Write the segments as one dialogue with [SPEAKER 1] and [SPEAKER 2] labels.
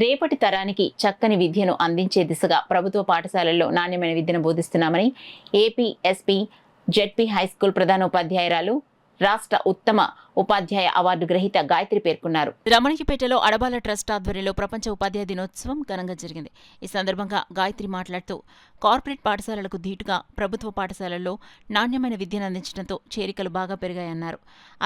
[SPEAKER 1] రేపటి తరానికి చక్కని విద్యను అందించే దిశగా ప్రభుత్వ పాఠశాలల్లో నాణ్యమైన విద్యను బోధిస్తున్నామని ఏపీ ఎస్పీ జెడ్పీ హైస్కూల్ ప్రధానోపాధ్యాయురాలు రాష్ట్ర ఉత్తమ ఉపాధ్యాయ అవార్డు గ్రహీత గాయత్రి పేర్కొన్నారు. రమణికిపేటలో అడబాల ట్రస్ట్ ఆధ్వర్యంలో ప్రపంచ ఉపాధ్యాయ దినోత్సవం ఘనంగా జరిగింది. ఈ సందర్భంగా గాయత్రి మాట్లాడుతూ కార్పొరేట్ పాఠశాలలకు ధీటుగా ప్రభుత్వ పాఠశాలల్లో నాణ్యమైన విద్యను అందించడంతో చేరికలు బాగా పెరిగాయన్నారు.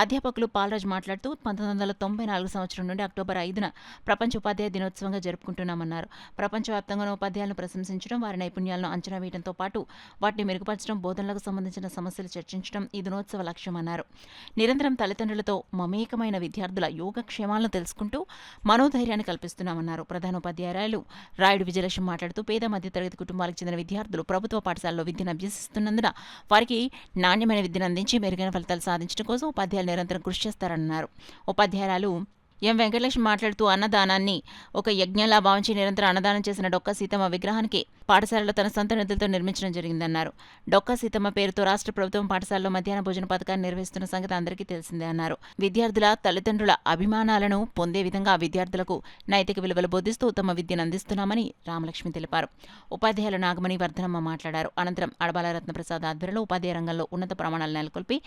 [SPEAKER 1] అధ్యాపకులు పాలరాజు మాట్లాడుతూ 1994 సంవత్సరం నుండి అక్టోబర్ 5న ప్రపంచ ఉపాధ్యాయ దినోత్సవంగా జరుపుకుంటున్నామన్నారు. ప్రపంచవ్యాప్తంగా ఉపాధ్యాయులను ప్రశంసించడం, వారి నైపుణ్యాలను అంచనా వేయడంతో పాటు వాటిని మెరుగుపరచడం, బోధనలకు సంబంధించిన సమస్యలు చర్చించడం ఈ దినోత్సవ లక్ష్యమన్నారు. నిరంతరం తల్లిదండ్రులతో మమేకమైన విద్యార్థుల యోగక్షేమాలను తెలుసుకుంటూ మనోధైర్యాన్ని కల్పిస్తున్నామన్నారు. ప్రధానోపాధ్యాయురాలు రాయుడు విజయలక్ష్మి మాట్లాడుతూ పేద మధ్యతరగతి కుటుంబాలకు చెందిన విద్యార్థులు ప్రభుత్వ పాఠశాలలో విద్యను అభ్యసిస్తున్నందున వారికి నాణ్యమైన విద్యను అందించి మెరుగైన ఫలితాలు సాధించడం కోసం ఉపాధ్యాయులు నిరంతరం కృషి చేస్తారన్నారు. ఉపాధ్యాయురాలు ఎం వెంకటలక్ష్మి మాట్లాడుతూ అన్నదానాన్ని ఒక యజ్ఞంలా భావించి నిరంతరం అన్నదానం చేసిన డొక్కా సీతమ్మ విగ్రహానికి పాఠశాలలో తన సొంత నిధులతో నిర్మించడం జరిగిందన్నారు. డొక్కా సీతమ్మ పేరుతో రాష్ట్ర ప్రభుత్వం పాఠశాలలో మధ్యాహ్న భోజన పథకాన్ని నిర్వహిస్తున్న సంగతి అందరికీ తెలిసిందే అన్నారు. విద్యార్థుల తల్లిదండ్రుల అభిమానాలను పొందే విధంగా విద్యార్థులకు నైతిక విలువలు బోధిస్తూ ఉత్తమ విద్యను అందిస్తున్నామని రామలక్ష్మి తెలిపారు. ఉపాధ్యాయులు నాగమణి వర్ధనమ్మ మాట్లాడారు. అనంతరం అడబాల రత్నప్రసాద్ ఆధ్వర్యంలో ఉపాధ్యాయ రంగంలో ఉన్నత ప్రమాణాలు నెలకొల్పి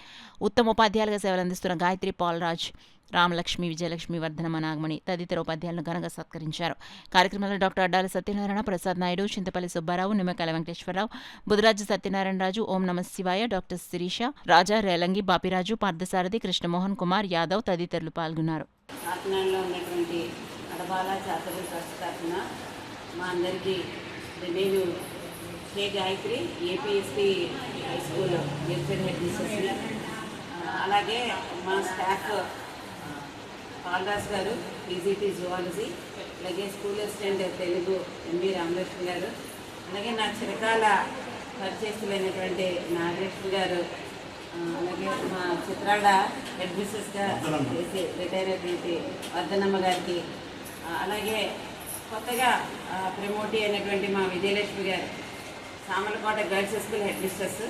[SPEAKER 1] ఉత్తమ ఉపాధ్యాయులుగా సేవలు అందిస్తున్న గాయత్రి, పాలరాజ్, రామలక్ష్మి, విజయలక్ష్మి, వర్ధనమ్మ, నాగమణి తదితర ఉపాధ్యాయులను ఘనంగా సత్కరించారు. కార్యక్రమంలో డాక్టర్ అడ్డాల సత్యనారాయణ, ప్రసాద్ నాయుడు, చింతపల్లి సుబ్బారావు, నిమ్మకాయల వెంకటేశ్వరరావు, బుధరాజు సత్యనారాయణరాజు, ఓం నమ శివాయ, డాక్టర్ శిరీష, రాజా, రేలంగి, బాపిరాజు, పార్థసారథి, కృష్ణమోహన్ కుమార్ యాదవ్ తదితరులు పాల్గొన్నారు.
[SPEAKER 2] అలాగే మా స్టాఫ్ పాలరాజ్ గారు, పీజీటీ జువాలజీ, అలాగే school assistant Telugu MB Ramalakshmi గారు, అలాగే నా చిరకాల పరిచయస్తులైనటువంటి నాగలక్ష్మి గారు, అలాగే మా చిత్రాడ హెడ్ మిస్సెస్గా చేసి రిటైర్ అయినటువంటి వర్ధనమ్మ గారికి, అలాగే కొత్తగా ప్రమోటీ అయినటువంటి మా విజయలక్ష్మి గారు, Samalkot girls school head mistress,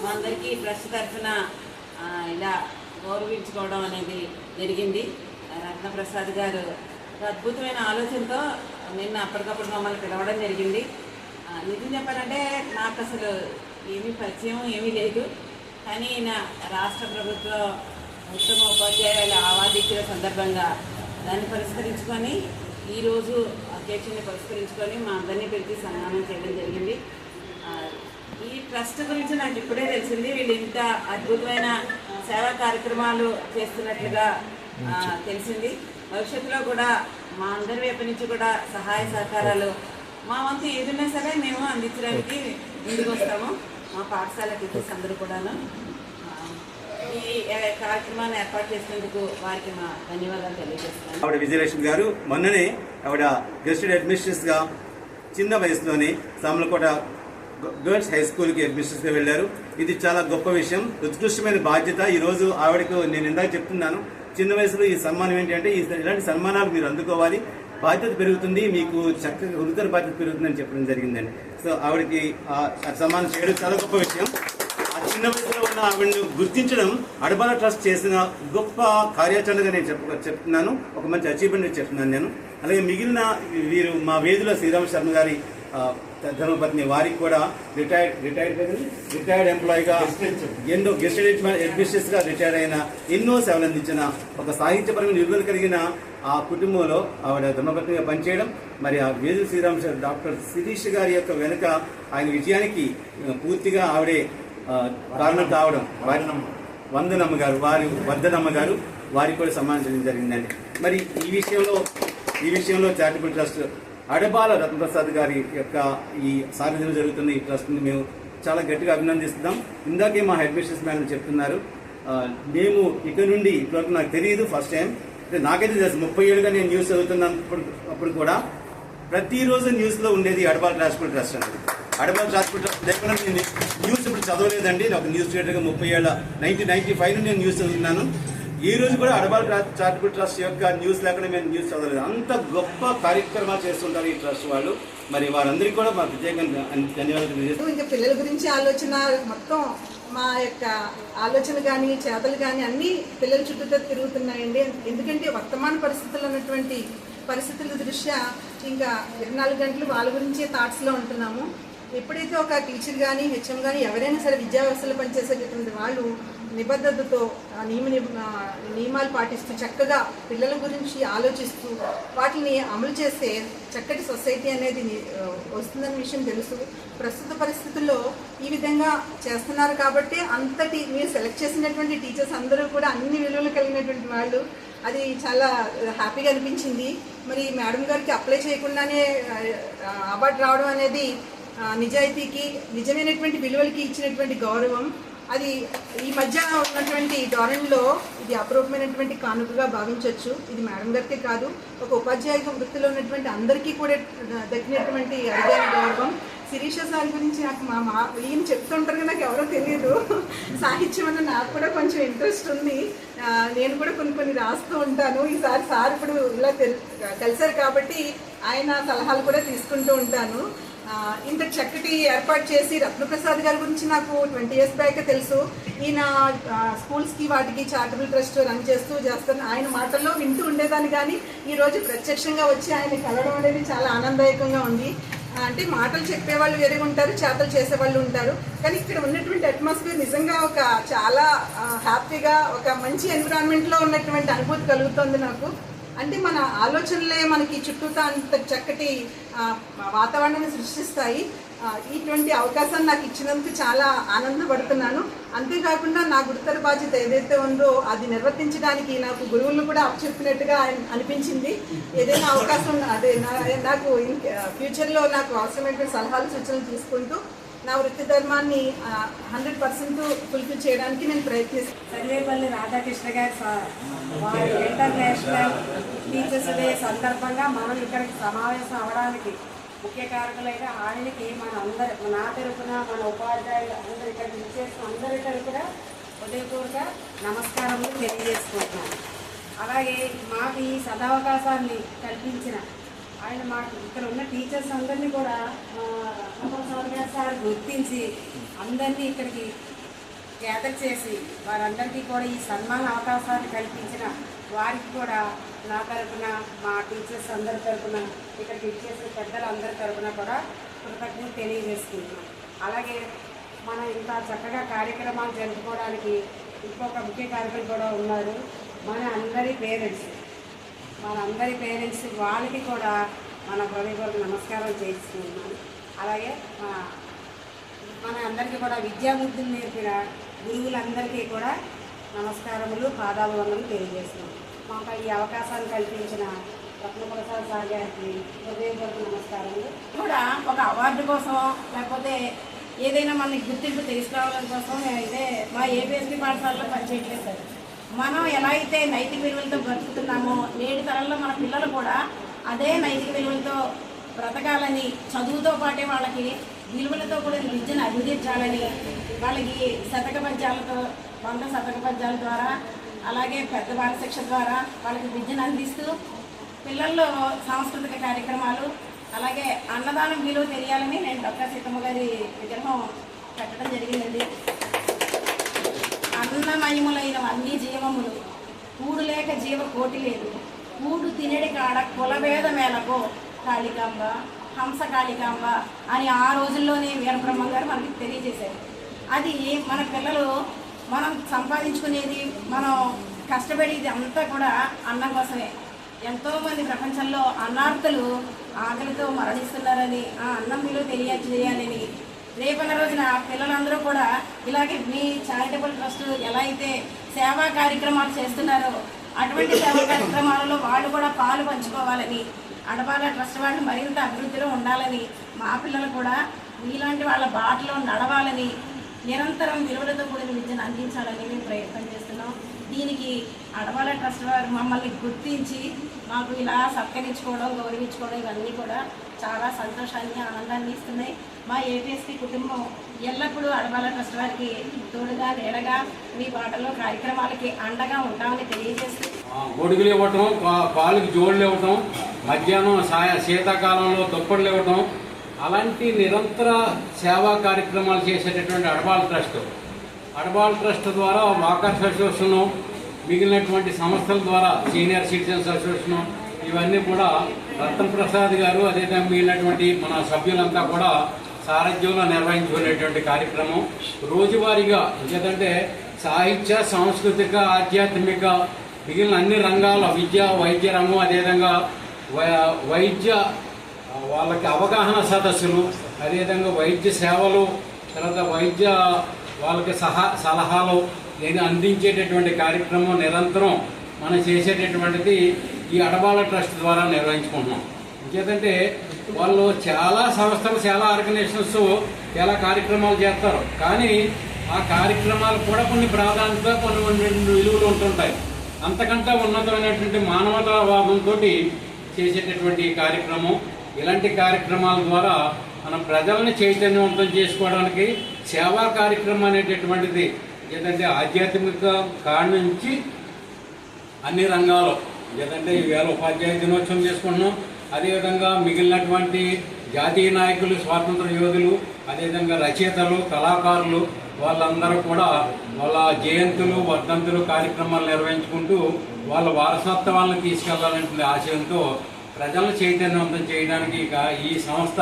[SPEAKER 2] మా అందరికీ ట్రస్ట్ తరఫున ఇలా గౌరవించుకోవడం అనేది జరిగింది. రత్నప్రసాద్ గారు ఒక అద్భుతమైన ఆలోచనతో నిన్న అప్పటికప్పుడు మమ్మల్ని పిలవడం జరిగింది. నిజం చెప్పాలంటే నాకు అసలు ఏమీ పరిచయం ఏమీ లేదు, కానీ నా రాష్ట్ర ప్రభుత్వ ఉత్తమ ఉపాధ్యాయుల అవార్డు ఇచ్చిన సందర్భంగా దాన్ని పురస్కరించుకొని ఈరోజు అధ్యక్షుని పురస్కరించుకొని మా అందరినీ పిలిచి సన్మానం చేయడం జరిగింది. ఈ ట్రస్ట్ గురించి నాకు ఇప్పుడే తెలిసింది. వీళ్ళు ఇంత అద్భుతమైన సేవా కార్యక్రమాలు చేస్తున్నట్లుగా తెలిసింది. భవిష్యత్తులో కూడా మా అందరి వైపు నుంచి కూడా సహాయ సహకారాలు మా వంతు ఏదైనా సరే మేము అందించడానికి ముందుకు వస్తాము. మా పాఠశాల టీచర్స్ అందరూ కూడాను ఈ కార్యక్రమాన్ని ఏర్పాటు చేసినందుకు వారికి మా ధన్యవాదాలు తెలియజేస్తున్నాను.
[SPEAKER 3] ఆవిడ విజయలక్ష్మి గారు మొన్ననే ఆవిడ గెస్టెడ్ అడ్మినిస్ట్రేటర్స్గా చిన్న వయసులోనే సామలకోట గర్ల్స్ హై స్కూల్కి అడ్మిషన్స్గా వెళ్ళారు. ఇది చాలా గొప్ప విషయం, ఉత్కృష్టమైన బాధ్యత. ఈరోజు ఆవిడకు నేను ఇందాక చెప్తున్నాను, చిన్న వయసులో ఈ సన్మానం ఏంటంటే ఇలాంటి సన్మానాలు మీరు అందుకోవాలి, బాధ్యత పెరుగుతుంది, మీకు చక్కగా గురుతర బాధ్యత పెరుగుతుందని చెప్పడం జరిగిందండి. సో ఆవిడకి సన్మానం చేయడం చాలా గొప్ప విషయం. ఆ చిన్న వయసులో ఉన్న ఆవిడను గుర్తించడం అడబాల ట్రస్ట్ చేసిన గొప్ప కార్యాచరణగా నేను చెప్తున్నాను, ఒక మంచి అచీవ్మెంట్ చెప్తున్నాను నేను. అలాగే మిగిలిన వీరు మా వేదిలో శ్రీరామ శర్మ గారి ధర్మపత్ని, వారికి కూడా రిటైర్డ్ ఎంప్లాయీగా ఎన్నో గెస్టెడ్ అడ్మినిస్ట్రేటర్స్గా రిటైర్ అయిన ఎన్నో సేవలు అందించిన ఒక సాహిత్యపరమైన విలువలు కలిగిన ఆ కుటుంబంలో ఆవిడ ధర్మపత్నిగా పనిచేయడం, మరి ఆ వేదు శ్రీరామ డాక్టర్ శిరీష్ గారి యొక్క వెనుక ఆయన విజయానికి పూర్తిగా ఆవిడే కారణం కావడం, వర్ధనమ్మ గారు వారికి కూడా సన్మానించడం జరిగిందండి. మరి ఈ విషయంలో చారిటబుల్ ట్రస్ట్ అడబాల రత్నప్రసాద్ గారి యొక్క ఈ సారథ్యంలో జరుగుతున్న ఈ ట్రస్ట్ని మేము చాలా గట్టిగా అభినందిస్తున్నాం. ఇందాకే మా హెడ్ మిస్ట్రెస్ మేడం చెప్తున్నారు, మేము ఇక నుండి ఇప్పటివరకు నాకు తెలియదు, ఫస్ట్ టైం అంటే నాకైతే తెలుసు, 30 ఏళ్ళుగా నేను న్యూస్ చదువుతున్నప్పుడు కూడా ప్రతిరోజు న్యూస్లో ఉండేది అడబాల ట్రాన్స్పోర్ట్ ట్రస్ట్ అనేది. అడబాల ట్రాన్స్పోర్ట్ ట్రస్ట్ లేకుండా నేను న్యూస్ ఇప్పుడు చదవలేదండి. ఒక న్యూస్ రీడర్గా 30 ఏళ్ళ 1995 నుండి నేను న్యూస్ చదువుతున్నాను. ఈ రోజు కూడా అడబాల చారిటబుల్ ట్రస్ట్ యొక్క న్యూస్ లేకుండా మేము న్యూస్ చదవలేదు. అంత గొప్ప కార్యక్రమాలు చేస్తుంటారు ఈ ట్రస్ట్ వాళ్ళు. మరి వారందరికీ కూడా మా ప్రత్యేకంగా ధన్యవాదాలు తెలియజేస్తాం.
[SPEAKER 4] ఇంకా పిల్లల గురించి ఆలోచన మొత్తం మా యొక్క ఆలోచన కానీ చేతలు కానీ అన్నీ పిల్లల చుట్టూతో తిరుగుతున్నాయండి. ఎందుకంటే వర్తమాన పరిస్థితుల్లో ఉన్నటువంటి పరిస్థితుల దృష్ట్యా ఇంకా 24 గంటలు వాళ్ళ గురించే థాట్స్లో ఉంటున్నాము. ఎప్పుడైతే ఒక టీచర్ కానీ హెచ్ఎం కానీ ఎవరైనా సరే విద్యా వ్యవస్థలో పనిచేసేటటువంటి వాళ్ళు నిబద్ధతతో నియమాలు పాటిస్తూ చక్కగా పిల్లల గురించి ఆలోచిస్తూ వాటిని అమలు చేస్తే చక్కటి సొసైటీ అనేది వస్తుందన్న విషయం తెలుసు. ప్రస్తుత పరిస్థితుల్లో ఈ విధంగా చేస్తున్నారు కాబట్టి అంతటి మీరు సెలెక్ట్ చేసినటువంటి టీచర్స్ అందరూ కూడా అన్ని విలువలు కలిగినటువంటి వాళ్ళు. అది చాలా హ్యాపీగా అనిపించింది. మరి మేడం గారికి అప్లై చేయకుండానే అవార్డు రావడం అనేది నిజాయితీకి నిజమైనటువంటి విలువలకి ఇచ్చినటువంటి గౌరవం. అది ఈ మధ్య ఉన్నటువంటి ధోరణిలో ఇది అపరూపమైనటువంటి కానుకగా భావించవచ్చు. ఇది మేడం గారికే కాదు, ఒక ఉపాధ్యాయ వృత్తిలో ఉన్నటువంటి అందరికీ కూడా దక్కినటువంటి అరుదైన గౌరవం. శిరీష సార్ గురించి నాకు ఈయన చెప్తుంటారు కదా, నాకు ఎవరో తెలియదు. సాహిత్యం అన్న నాకు కూడా కొంచెం ఇంట్రెస్ట్ ఉంది. నేను కూడా కొన్ని రాస్తూ ఉంటాను. ఈసారి సార్ ఇప్పుడు ఇలా కలిశారు కాబట్టి ఆయన సలహాలు కూడా తీసుకుంటూ ఉంటాను. ఇంత చక్కటి ఏర్పాటు చేసి రత్నప్రసాద్ గారి గురించి నాకు 20 years బ్యాక్ తెలుసు. ఈయన స్కూల్స్కి వాటికి చారిటబుల్ ట్రస్ట్ రన్ చేస్తాను. ఆయన మాటల్లో వింటూ ఉండేదాన్ని, కానీ ఈరోజు ప్రత్యక్షంగా వచ్చి ఆయన కలవడం అనేది చాలా ఆనందదాయకంగా ఉంది. అంటే మాటలు చెప్పేవాళ్ళు వేరే ఉంటారు, చేతలు చేసేవాళ్ళు ఉంటారు, కానీ ఇక్కడ ఉన్నటువంటి అట్మాస్ఫియర్ నిజంగా ఒక చాలా హ్యాపీగా ఒక మంచి ఎన్విరాన్మెంట్లో ఉన్నటువంటి అనుభూతి కలుగుతుంది నాకు. అంటే మన ఆలోచనలే మనకి చుట్టూతా అంత చక్కటి వాతావరణాన్ని సృష్టిస్తాయి. ఇటువంటి అవకాశాన్ని నాకు ఇచ్చినందుకు చాలా ఆనందపడుతున్నాను. అంతేకాకుండా నా గురుతర బాధ్యత ఏదైతే ఉందో అది నిర్వర్తించడానికి నాకు గురువులను కూడా అప్పచెప్పినట్టుగా అనిపించింది. ఏదైనా అవకాశం అదే నాకు ఫ్యూచర్లో నాకు అవసరమైనటువంటి సలహాలు సూచనలు తీసుకుంటూ నా వృత్తి ధర్మాన్ని 100% ఫుల్ఫిల్ చేయడానికి నేను ప్రయత్నిస్తాను.
[SPEAKER 5] సర్వేపల్లి రాధాకృష్ణ గారి వారి ఇంటర్నేషనల్ టీచర్స్ డే సందర్భంగా మనం ఇక్కడికి సమావేశం అవ్వడానికి ముఖ్య కారకులైన ఆయనకి నా తరపున మన ఉపాధ్యాయులు అందరూ ఇక్కడ విచ్చేసిన అందరి తరపున హృదయపూర్వక నమస్కారములు తెలియజేసుకుంటున్నాను. అలాగే మాకు ఈ సదవకాశాన్ని కల్పించిన ఆయన మాకు ఇక్కడ ఉన్న టీచర్స్ అందరినీ కూడా సార్ గుర్తించి అందరినీ ఇక్కడికి గ్యాదర్ చేసి వారందరికీ కూడా ఈ సన్మాన అవకాశాన్ని కల్పించిన వారికి కూడా నా తరపున మా టీచర్స్ అందరి తరపున ఇక్కడికి ఇచ్చేసిన పెద్దలందరి తరపున కూడా కృతజ్ఞతలు తెలియజేసుకుంటున్నాం. అలాగే మనం ఇంత చక్కగా కార్యక్రమాలు జరుపుకోవడానికి ఇంకొక ముఖ్య కార్యక్రమం కూడా ఉన్నారు. మనందరి పేరెంట్స్ వాళ్ళకి కూడా మన హృదయపూర్వక నమస్కారం చేస్తున్నాను. అలాగే మన అందరికీ కూడా విద్యాబుద్ధులు నేర్పిన గురువులందరికీ కూడా నమస్కారములు, పాదాభివందనలు తెలియజేస్తున్నాం. మాకు ఈ అవకాశాన్ని కల్పించిన రత్నప్రసాద్ సార్ గారికి హృదయపూర్వక నమస్కారములు. కూడా ఒక అవార్డు కోసం లేకపోతే ఏదైనా మనకి గుర్తింపు తీసుకురావడం కోసం అయితే మా ఏపీఎస్పీ పాఠశాలలో పనిచేయట్లేదు సార్. మనం ఎలా అయితే నైతిక విలువలతో బ్రతుకుతున్నామో నేటి తరంలో మన పిల్లలు కూడా అదే నైతిక విలువలతో బ్రతకాలని, చదువుతో పాటే వాళ్ళకి విలువలతో కూడా విద్యను అభివృద్ధించాలని వాళ్ళకి శతక పద్యాల ద్వారా అలాగే పెద్ద బాలశిక్ష ద్వారా వాళ్ళకి విద్యను అందిస్తూ పిల్లల్లో సాంస్కృతిక కార్యక్రమాలు అలాగే అన్నదానం విలువ తెలియాలని నేను డాక్టర్ సీతమ్మ గారి విగ్రహం పెట్టడం జరిగిందండి. అన్నమయములైన అన్ని జీవములు కూడు లేక జీవ కోటి లేదు, కూడు తినడి కాడ కులభేద మేళకో కాళికాంబ హంస కాళికాంబ అని ఆ రోజుల్లోనే వీరబ్రహ్మం గారు మనకి తెలియజేశారు. అది మన పిల్లలు మనం సంపాదించుకునేది, మనం కష్టపడేది అంతా కూడా అన్నం కోసమే. ఎంతోమంది ప్రపంచంలో అన్నార్థులు ఆకలితో మరణిస్తున్నారని ఆ అన్నం విలువ తెలియజేయాలని రేపన్న రోజున పిల్లలందరూ కూడా ఇలాగే మీ చారిటబుల్ ట్రస్ట్ ఎలా అయితే సేవా కార్యక్రమాలు చేస్తున్నారో అటువంటి సేవా కార్యక్రమాలలో వాళ్ళు కూడా పాలు పంచుకోవాలని, అడపాల ట్రస్ట్ వాళ్ళు మరింత అభివృద్ధిలో ఉండాలని, మా పిల్లలు కూడా మీలాంటి వాళ్ళ బాటలో నడవాలని, నిరంతరం విలువలతో కూడిన విద్యను అందించాలని మేము ప్రయత్నం చేస్తున్నాం. దీనికి అడపాల ట్రస్ట్ వారు మమ్మల్ని గుర్తించి మాకు ఇలా సత్కరించుకోవడం, గౌరవించుకోవడం ఇవన్నీ కూడా చాలా సంతోషాన్ని, ఆనందాన్ని ఇస్తున్నాయి. మా ఏపీఎస్పీ కుటుంబం ఎల్లప్పుడూ అడపాల ట్రస్ట్ వారికి తోడుగా నీడగా మీ బాటలో కార్యక్రమాలకి అండగా ఉంటామని తెలియజేస్తూ
[SPEAKER 6] గొడుగులు ఇవ్వటం, పాలకు జోడులు ఇవ్వటం, మధ్యాహ్నం శీతాకాలంలో దుప్పట్లు ఇవ్వటం, అలాంటి నిరంతర సేవా కార్యక్రమాలు చేసేటటువంటి అడపాల ట్రస్ట్ ద్వారా వాకర్స్ అసోసియేషన్, మిగిలినటువంటి సంస్థల ద్వారా సీనియర్ సిటిజన్స్ అసోసియేషన్ ఇవన్నీ కూడా రతన్ ప్రసాద్ గారు అదేవిధంగా మిగిలినటువంటి మన సభ్యులంతా కూడా సారథ్యంలో నిర్వహించుకునేటువంటి కార్యక్రమం. రోజువారీగా ఎందుకంటే సాహిత్య, సాంస్కృతిక, ఆధ్యాత్మిక మిగిలిన అన్ని రంగాల విద్య, వైద్య రంగం, అదేవిధంగా వైద్య వాళ్ళకి అవగాహన సదస్సులు, అదేవిధంగా వైద్య సేవలు, తర్వాత వైద్య వాళ్ళకి సలహాలు నేను అందించేటటువంటి కార్యక్రమం నిరంతరం మనం చేసేటటువంటిది ఈ అడబాల ట్రస్ట్ ద్వారా నిర్వహించుకుంటున్నాం. ఇంకేంటంటే వాళ్ళు చాలా సంస్థలు, చాలా ఆర్గనైజేషన్స్ చాలా కార్యక్రమాలు చేస్తారు. కానీ ఆ కార్యక్రమాలు కూడా కొన్ని ప్రాధాన్యత, కొన్ని విలువలు ఉంటుంటాయి. అంతకంటే ఉన్నతమైనటువంటి మానవతావాదంతో చేసేటటువంటి కార్యక్రమం. ఇలాంటి కార్యక్రమాల ద్వారా మనం ప్రజల్ని చైతన్యవంతం చేసుకోవడానికి సేవా కార్యక్రమం అనేటటువంటిది ఏంటంటే ఆధ్యాత్మిక కాడి నుంచి అన్ని రంగాలు ఏంటంటే ఈవేళ ఉపాధ్యాయ దినోత్సవం చేసుకుంటున్నాం. అదేవిధంగా మిగిలినటువంటి జాతీయ నాయకులు, స్వాతంత్ర యోధులు, అదేవిధంగా రచయితలు, కళాకారులు వాళ్ళందరూ కూడా వాళ్ళ జయంతులు, వర్ధంతులు కార్యక్రమాలు నిర్వహించుకుంటూ వాళ్ళ వారసత్వాలను తీసుకెళ్లాలనే ఆశయంతో ప్రజలను చైతన్యవంతం చేయడానికి ఈ సంస్థ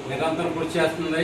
[SPEAKER 6] నిరంతరం కృషి చేస్తుంది.